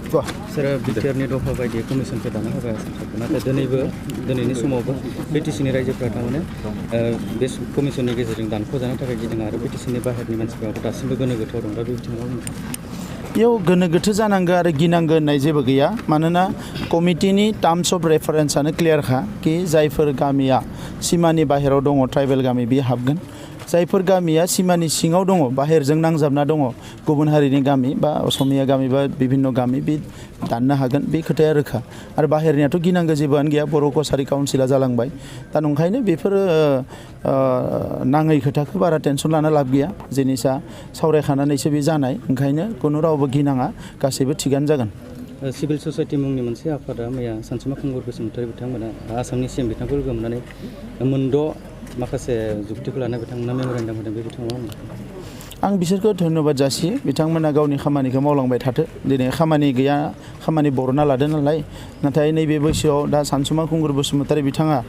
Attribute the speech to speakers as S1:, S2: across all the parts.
S1: सोरा बिटिआरनि दफा बायदि कमिसनखौ दाना होबाय नाथाय दिनैनि समावबो बिटिसिनि रायजोफोरा थारमाने बे कमिसननि गेजेरजों दानख'जानो थाखाय गिदों आरो बिटिसिनि बाहेरनि मानसिफोराबो दासिमबो गोनो गोथोआव दं दा बे बिथिङाव
S2: बेयाव गोनो गोथो जानांगौ आरो गिनांगौ होननाय जेबो गैया मानोना कमिटिनि टार्म्स अफ रेफारेन्सआनो क्लियारखा कि जायफोर गामिया सिमानि बाहेराव दङ ट्राइबेल गामि बे हाबगोन जायफोर गामिया सिमानि सिङाव दङ बाहेरजों नांजाबना दङ गुबुन हारिनि गामि बा असमिया गामि बा बिभिन्न गामि बे दाननो हागोन बे खोथाया रोखा आरो बाहेरनियाथ' गिनांगौ जेबोआनो गैया बर' कसारि काउन्सिला जालांबाय दा नंखायनो बेफोरो नाङै खोथाखौ बारा टेनसन लानो लाब गैया जिनिसा सावरायखानानैसो बे जानाय ओंखायनो खुनु रावबो गिनाङा गासैबो थिगानो जागोन
S1: सिभिल ससाइटि मुंनि मोनसे आफादा मैया सानसुमा खुंगुर बसुमतारी बिथांमोना आसामनि सिएम बिथांखौ लोगो मोननानै मोनद' माखासे जुक्तिखौ लाना बिथांमोना मेम'रेन्डाम होदों बे बिथाङाव
S2: आं बिसोरखौ धन्यबाद जासियो बिथांमोना गावनि खामानिखौ मावलांबाय थाथो दिनै खामानि गैया खामानि बरना लादों नालाय नाथाय नैबे बैसोआव दा सानसुमा खुंगुर बसुमतारी बिथाङा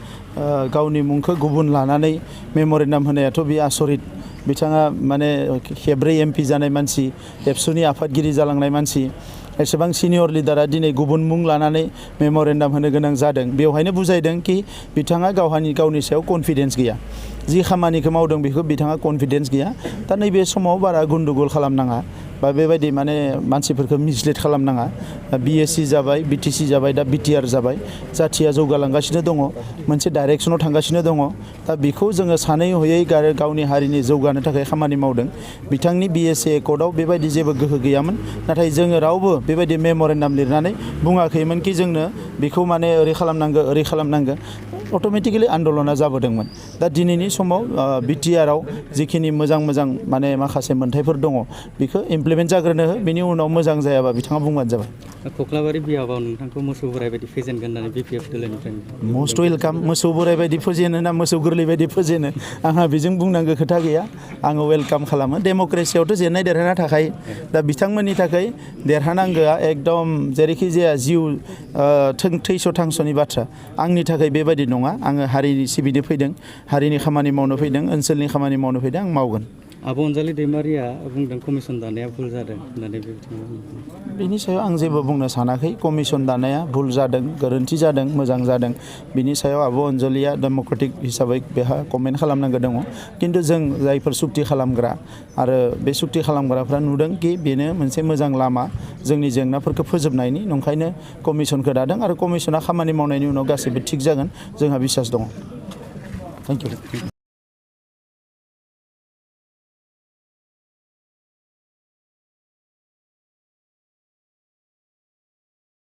S2: गावनि मुंखौ गुबुन लानानै मेम'रेन्डाम होनायाथ' बे आसरित बिथाङा माने खेब्रै एमपि जानाय मानसि एबसुनि आफादगिरि जालांनाय मानसि एसेबां सिनियर लिडारा दिनै गुबुन मुं लानानै मेम'रेन्डाम होनो गोनां जादों बेवहायनो बुजायदों कि बिथाङा गावनि सायाव कनफिडेन्स गैया जि खामानिखौ मावदों बेखौ बिथाङा कनफिडेन्स गैया दा नैबे समाव बारा गन्डगोल खालामनाङा बा बेबायदि माने मानसिफोरखौ मिसलिड खालामनाङा बिएससि जाबाय बिटिसि जाबाय दा बिटिआर जाबाय जाथिया जौगालांगासिनो दङ मोनसे डाइरेक्सनाव थांगासिनो दङ दा बेखौ जोङो सानै हयै गावनि हारिनि जौगानो थाखाय खामानि मावदों बिथांनि बिएसए एकर्डआव बेबायदि जेबो गोहो गैयामोन नाथाय जोङो रावबो बेबायदि मेम'रेन्डाम लिरनानै बुङाखैमोन कि जोंनो बेखौ माने ओरै खालामनांगौ अट'मेटिकेलि आन्दलना जाबोदोंमोन दा दिनैनि समाव बिटिआरआव जिखिनि मोजां माने माखासे मोन्थायफोर दङ बेखौ इमप्लिमेन्ट जाग्रोनो हो बिनि उनाव मोजां जायाबा बिथाङा बुंबानो जाबाय
S1: कख्लाबारि बियाबाव नोंथांखौ मोसौ बोराय बायदि फेजेनगोन होननानै बिपिएफ दोलोनिफ्राय
S2: मस्ट वेलकाम मोसौ बोराय बायदि फोजेनो ना मोसौ गोरलै बायदि फोजेनो आंहा बेजों बुंनांगौ खोथा गैया आङो वेलकाम खालामो डेम'क्रेसियावथ' जेननाय देरहाना थाखायो दा बिथांमोननि थाखाय देरहानांगौआ एकदम जेरैखि जाया जिउ थैस' थांस'नि बाथ्रा आंनि थाखाय बेबायदि नङा आङो हारिनि सिबिनो फैदों हारिनि खामानि मावनो फैदों ओनसोलनि खामानि मावनो फैदों आं मावगोन
S1: आब' अनजालि दैमारिया बुंदों कमिसन दानाया भुल जादों होननानै बे बिथिङाव
S2: बिनि सायाव आं जेबो बुंनो सानाखै कमिसन दानाया भुल जादों गोरोन्थि जादों मोजां जादों बिनि सायाव आब' अनजालिया डेम'क्रेटिक हिसाबै बेहा कमेन्ट खालामनांगौ दङ खिन्थु जों जायफोर सुक्ति खालामग्रा आरो बे सुक्ति खालामग्राफ्रा नुदों कि बेनो मोनसे मोजां लामा जोंनि जेंनाफोरखौ फोजोबनायनि नंखायनो कमिसनखौ दादों आरो कमिसना खामानि मावनायनि उनाव गासैबो थिग जागोन जोंहा बिसास दङ थेंक इउ